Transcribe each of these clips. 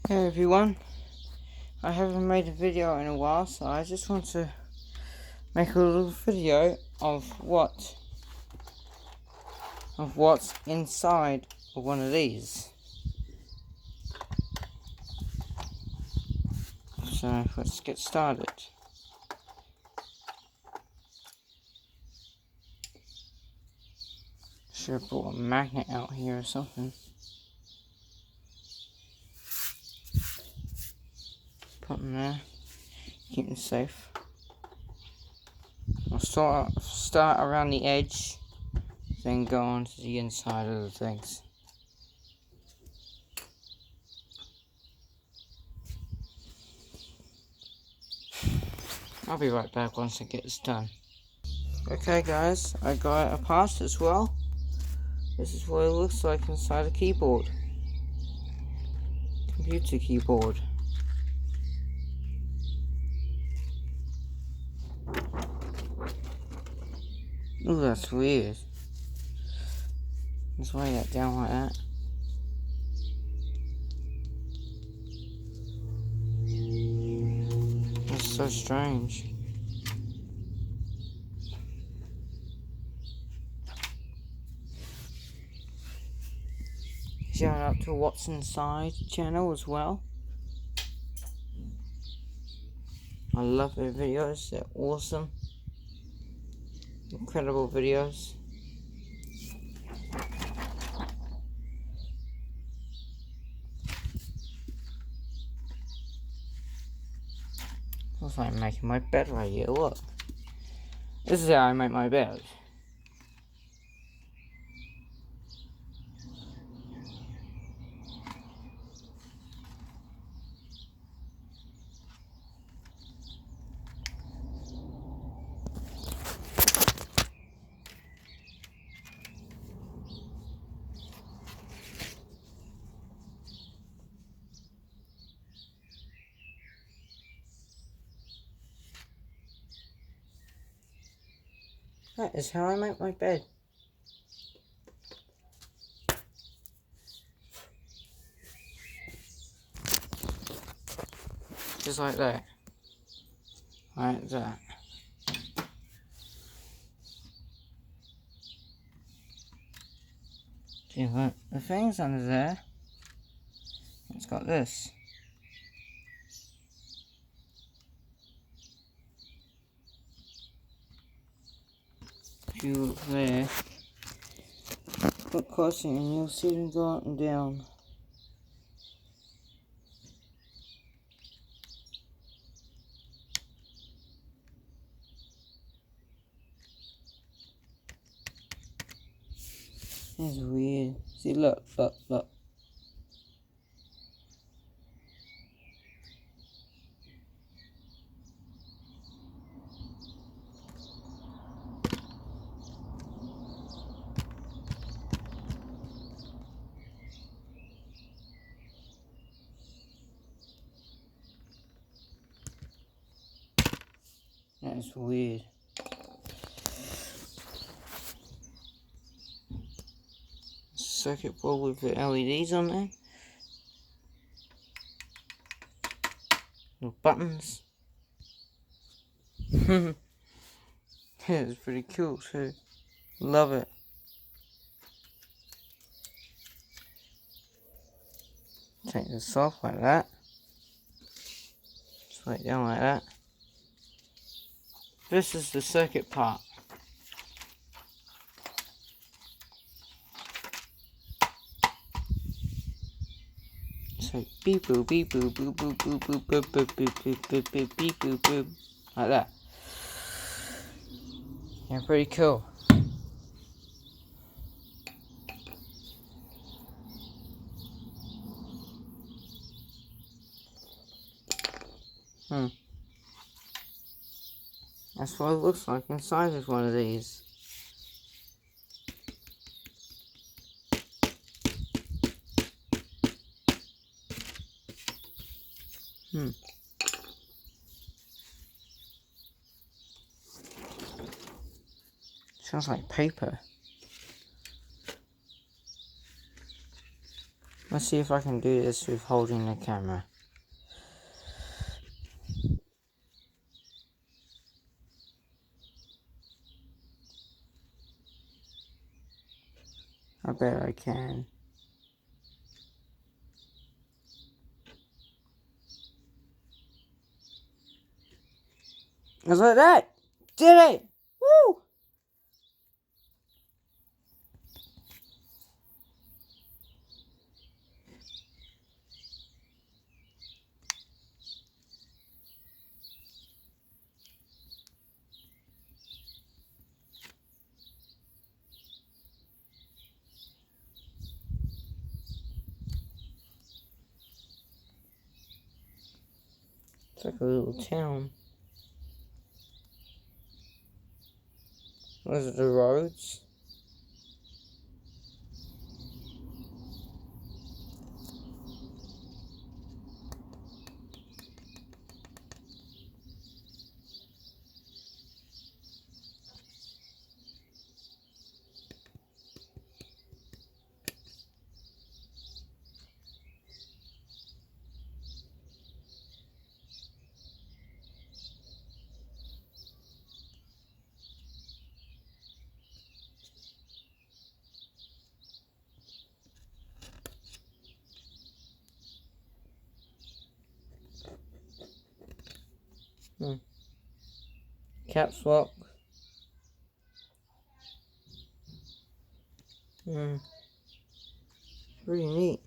Hey everyone, I haven't made a video in a while, so I just want to make a little video of what's inside of one of these. So let's get started. Should have brought a magnet out here or something. Put them there, keep them safe. I'll start around the edge, then go on to the inside of the things. I'll be right back once I get this done. Okay guys, I got it apart as well. This is what it looks like inside a keyboard. Computer keyboard. Ooh, that's weird. Let's lay that down like that. That's so strange. Shout out to What's Inside channel as well. I love their videos, they're awesome. Incredible videos. Looks like I'm making my bed right here, look. This is how I make my bed. That is how I make my bed. Just like that. Like that. See, look, the thing's under there. It's got this. If you look there, look closer and you'll see them go up and down. That's weird. See, look. That is weird. Circuit board with the LEDs on there. Little buttons. Yeah, it's pretty cool too. Love it. Take this off like that. Just lay it down like that. This is the circuit part. So beep boop beep boop boop boop boop boop boop boop boop boop boop boop beep boop boop like that. Yeah, pretty cool. That's what it looks like inside of one of these. Sounds like paper. Let's see if I can do this with holding the camera. I bet I can. I was like that! Did it! Woo! It's like a little town. Those are the roads. Caps lock. Really neat.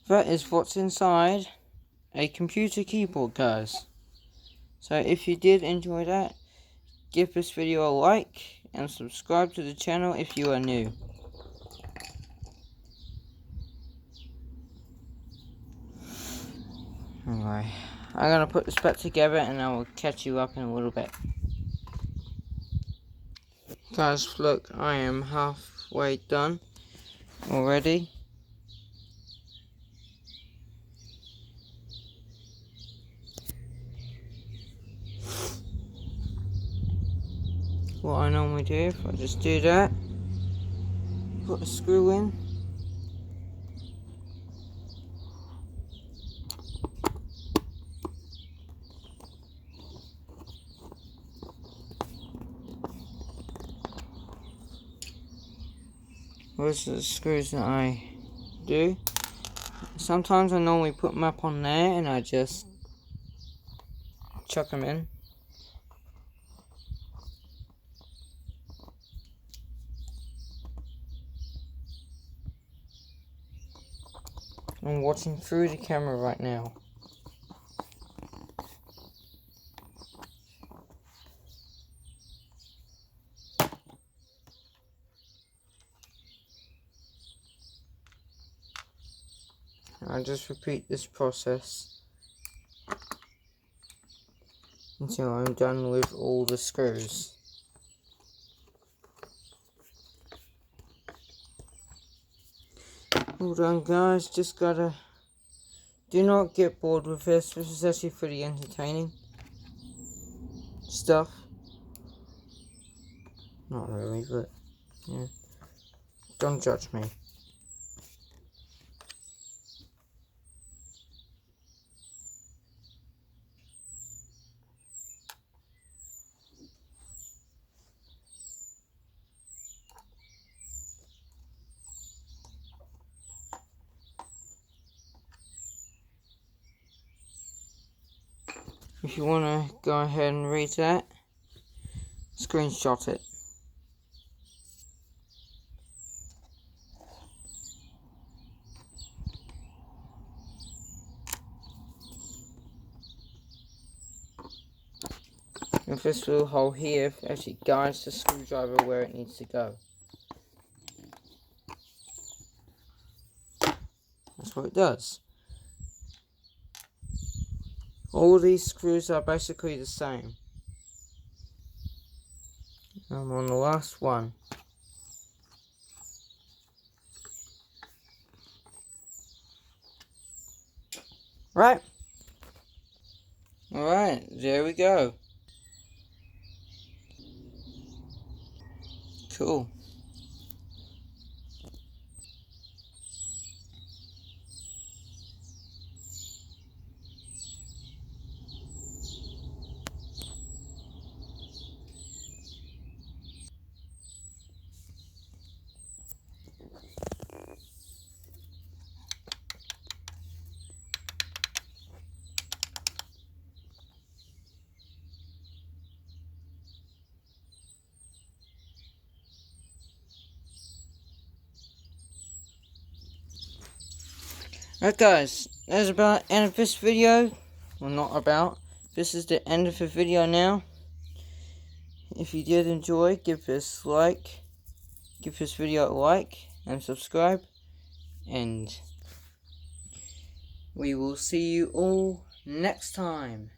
That is what's inside a computer keyboard, guys. So if you did enjoy that, give this video a like and subscribe to the channel if you are new. Anyway, I'm gonna put this back together and I will catch you up in a little bit. Guys, look, I am halfway done already. What I normally do, if I just do that, put a screw in. Those are the screws that I do. Sometimes I normally put them up on there and I just chuck them in. I'm watching through the camera right now. I just repeat this process until I'm done with all the screws. All done, guys. Just gotta... Do not get bored with this. This is actually pretty entertaining stuff. Not really, but yeah. Don't judge me. If you want to go ahead and read that, screenshot it. If this little hole here actually guides the screwdriver where it needs to go. That's what it does. All these screws are basically the same. I'm on the last one. Right. Alright, there we go. Cool. cool. Alright guys, that's about the end of this video. Well, not about. This is the end of the video now. If you did enjoy, give this video a like and subscribe. And we will see you all next time.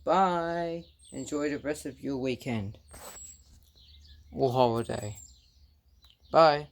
Bye. Enjoy the rest of your weekend or holiday. Bye.